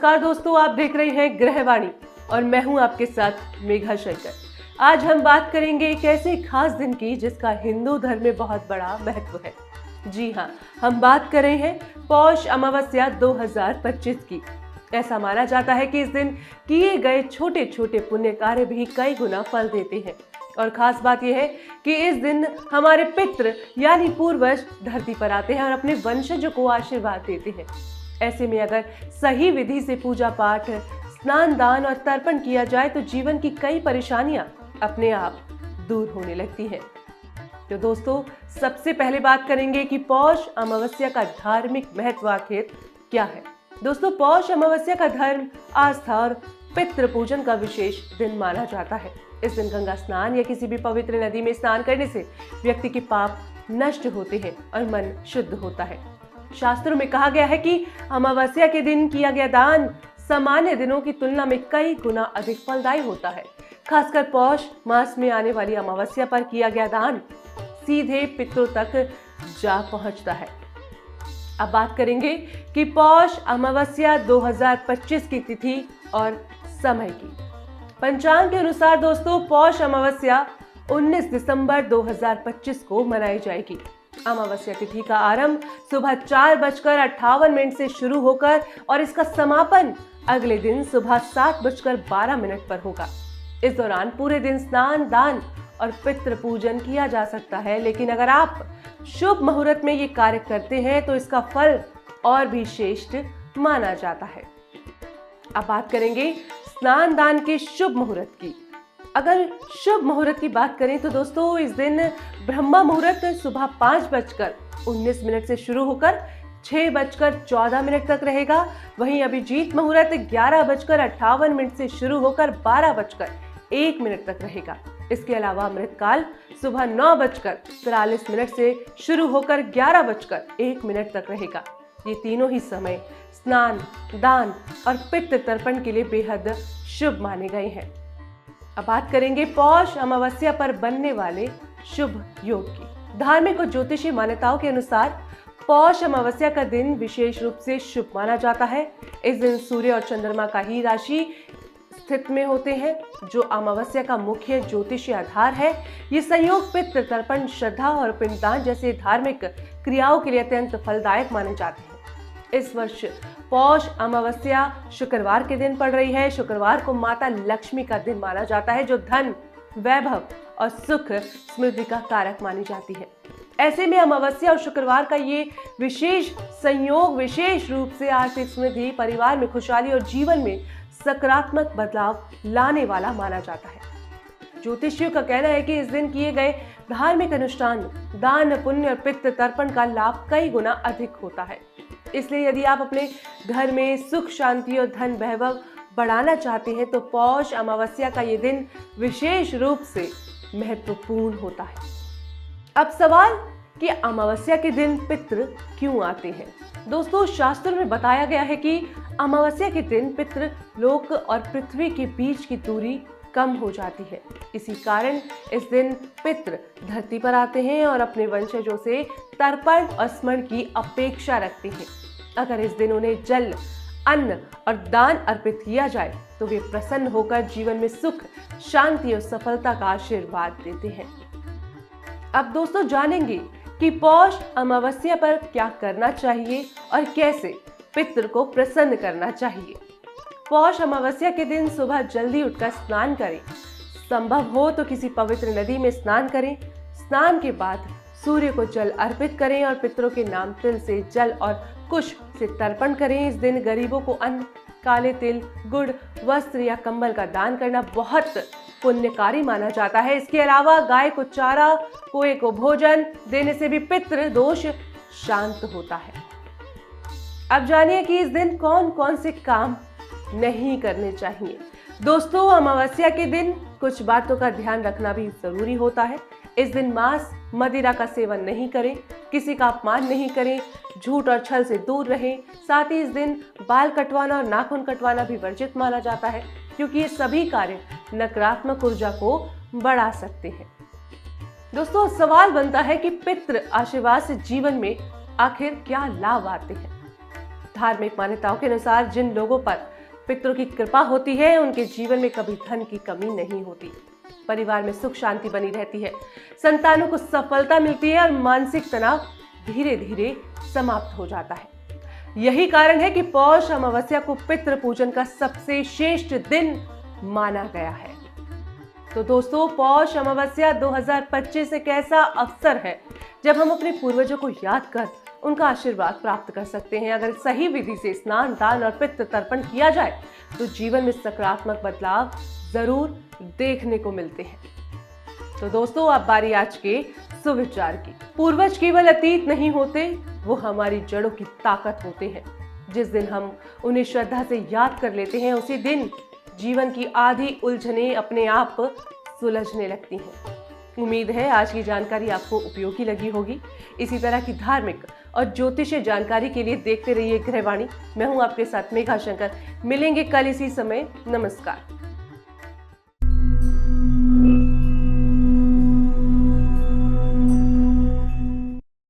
नमस्कार दोस्तों, आप देख रहे हैं गृहवाणी और मैं हूं आपके साथ मेघा शंकर। आज हम बात करेंगे एक ऐसे खास दिन की जिसका हिंदू धर्म में बहुत बड़ा महत्व है। जी हाँ, हम बात कर रहे हैं पौष अमावस्या 2025 की। ऐसा माना जाता है कि इस दिन किए गए छोटे छोटे पुण्य कार्य भी कई गुना फल देते हैं। और खास बात यह है कि इस दिन हमारे पितृ यानी पूर्वज धरती पर आते हैं और अपने वंशजों को आशीर्वाद देते हैं। ऐसे में अगर सही विधि से पूजा पाठ, स्नान, दान और तर्पण किया जाए तो जीवन की कई परेशानियां अपने आप दूर होने लगती हैं। तो दोस्तों, सबसे पहले बात करेंगे कि पौष अमावस्या का धार्मिक महत्व आखिर क्या है। दोस्तों, पौष अमावस्या का धर्म, आस्था और पितृ पूजन का विशेष दिन माना जाता है। इस दिन गंगा स्नान या किसी भी पवित्र नदी में स्नान करने से व्यक्ति के पाप नष्ट होते हैं और मन शुद्ध होता है। शास्त्रों में कहा गया है कि अमावस्या के दिन किया गया दान सामान्य दिनों की तुलना में कई गुना अधिक फलदायी होता है। खासकर पौष मास में आने वाली अमावस्या पर किया गया दान सीधे पितरों तक जा पहुंचता है। अब बात करेंगे कि पौष अमावस्या 2025 की तिथि और समय की। पंचांग के अनुसार दोस्तों, पौष अमावस्या 19 दिसंबर 2025 को मनाई जाएगी। अमावस्या तिथि का आरंभ सुबह 4:58 से शुरू होकर और इसका समापन अगले दिन सुबह 7:12 पर होगा। इस दौरान पूरे दिन स्नान, दान और पितृ पूजन किया जा सकता है। लेकिन अगर आप शुभ मुहूर्त में ये कार्य करते हैं तो इसका फल और भी श्रेष्ठ माना जाता है। अब बात करेंगे स्नान दान के शुभ मुहूर्त की। अगर शुभ मुहूर्त की बात करें तो दोस्तों, इस दिन ब्रह्मा मुहूर्त सुबह 5:19 से शुरू होकर 6:14 तक रहेगा। वहीं अभिजीत मुहूर्त 11:58 से शुरू होकर 12:01 तक रहेगा। इसके अलावा अमृतकाल सुबह 9:43 से शुरू होकर 11:01 तक रहेगा। ये तीनों ही समय स्नान, दान और पितृ तर्पण के लिए बेहद शुभ माने गए हैं। अब बात करेंगे पौष अमावस्या पर बनने वाले शुभ योग की। धार्मिक और ज्योतिषीय मान्यताओं के अनुसार पौष अमावस्या का दिन विशेष रूप से शुभ माना जाता है। इस दिन सूर्य और चंद्रमा का ही राशि स्थित में होते हैं, जो अमावस्या का मुख्य ज्योतिषीय आधार है। ये संयोग पितृ तर्पण, श्रद्धा और पिंडदान जैसे धार्मिक क्रियाओं के लिए अत्यंत फलदायक माने जाते हैं। इस वर्ष पौष अमावस्या शुक्रवार के दिन पड़ रही है। शुक्रवार को माता लक्ष्मी का दिन माना जाता है, जो धन, वैभव और सुख समृद्धि का कारक मानी जाती है। ऐसे में अमावस्या और शुक्रवार का ये विशेष संयोग विशेष रूप से आर्थिक समृद्धि, परिवार में खुशहाली और जीवन में सकारात्मक बदलाव लाने वाला माना जाता है। ज्योतिषियों का कहना है कि इस दिन किए गए धार्मिक अनुष्ठान, दान, पुण्य और पितृ तर्पण का लाभ कई गुना अधिक होता है। इसलिए यदि आप अपने घर में सुख, शांति और धन वैभव बढ़ाना चाहते हैं तो पौष अमावस्या का ये दिन विशेष रूप से महत्वपूर्ण होता है। अब सवाल कि अमावस्या के दिन पितृ क्यों आते हैं। दोस्तों, शास्त्रों में बताया गया है कि अमावस्या के दिन पितृ लोक और पृथ्वी के बीच की दूरी कम हो जाती है। इसी कारण इस दिन पितृ धरती पर आते हैं और अपने वंशजों से तर्पण और स्मरण की अपेक्षा रखते हैं। अगर इस दिन उन्हें जल, अन्न और दान अर्पित किया जाए तो वे प्रसन्न होकर जीवन में सुख, शांति और सफलता का आशीर्वाद देते हैं। अब दोस्तों, जानेंगे कि पौष अमावस्या पर क्या करना चाहिए और कैसे पितृ को प्रसन्न करना चाहिए। पौष अमावस्या के दिन सुबह जल्दी उठकर स्नान करें। संभव हो तो किसी पवित्र नदी में स्नान करें। स्नान के बाद सूर्य को जल अर्पित करें और पितरों के नाम तिल से जल और कुश से तर्पण करें। इस दिन गरीबों को अन्न, काले तिल, गुड़, वस्त्र या कंबल का दान करना बहुत पुण्यकारी माना जाता है। इसके अलावा गाय को चारा, कोए को भोजन देने से भी पितृ दोष शांत होता है। अब जानिए कि इस दिन कौन कौन से काम नहीं करने चाहिए। दोस्तों, अमावस्या के दिन कुछ बातों का ध्यान रखना भी जरूरी होता है। इस दिन मांस, मदिरा का सेवन नहीं करें, किसी का अपमान नहीं करें, झूठ और छल से दूर रहें। साथ ही इस दिन बाल कटवाना और नाखून कटवाना भी वर्जित माना जाता है, क्योंकि ये सभी कार्य नकारात्मक ऊर्जा को बढ़ा सकते हैं। दोस्तों, सवाल बनता है कि पितृ आशीर्वाद से जीवन में आखिर क्या लाभ आते हैं। धार्मिक मान्यताओं के अनुसार जिन लोगों पर पितरों की कृपा होती है, उनके जीवन में कभी धन की कमी नहीं होती, परिवार में सुख शांति बनी रहती है, संतानों को सफलता मिलती है और मानसिक तनाव धीरे धीरे समाप्त हो जाता है। यही कारण है कि पौष अमावस्या को पितृ पूजन का सबसे श्रेष्ठ दिन माना गया है। तो दोस्तों, पौष अमावस्या 2025 एक ऐसा अवसर है जब हम अपने पूर्वजों को याद कर उनका आशीर्वाद प्राप्त कर सकते हैं। अगर सही विधि से स्नान, दान और पितृ तर्पण किया जाए तो जीवन में सकारात्मक बदलाव जरूर देखने को मिलते हैं। तो दोस्तों, अब बारी आज के सुविचार की। पूर्वज केवल अतीत नहीं होते, वो हमारी जड़ों की ताकत होते हैं। जिस दिन हम उन्हें श्रद्धा से याद कर लेते हैं, उसी दिन जीवन की आधी उलझनें अपने आप सुलझने लगती हैं। उम्मीद है आज की जानकारी आपको उपयोगी लगी होगी। इसी तरह की धार्मिक और ज्योतिषीय जानकारी के लिए देखते रहिए गृहवाणी। मैं हूं आपके साथ मेघा शंकर। मिलेंगे कल इसी समय। नमस्कार।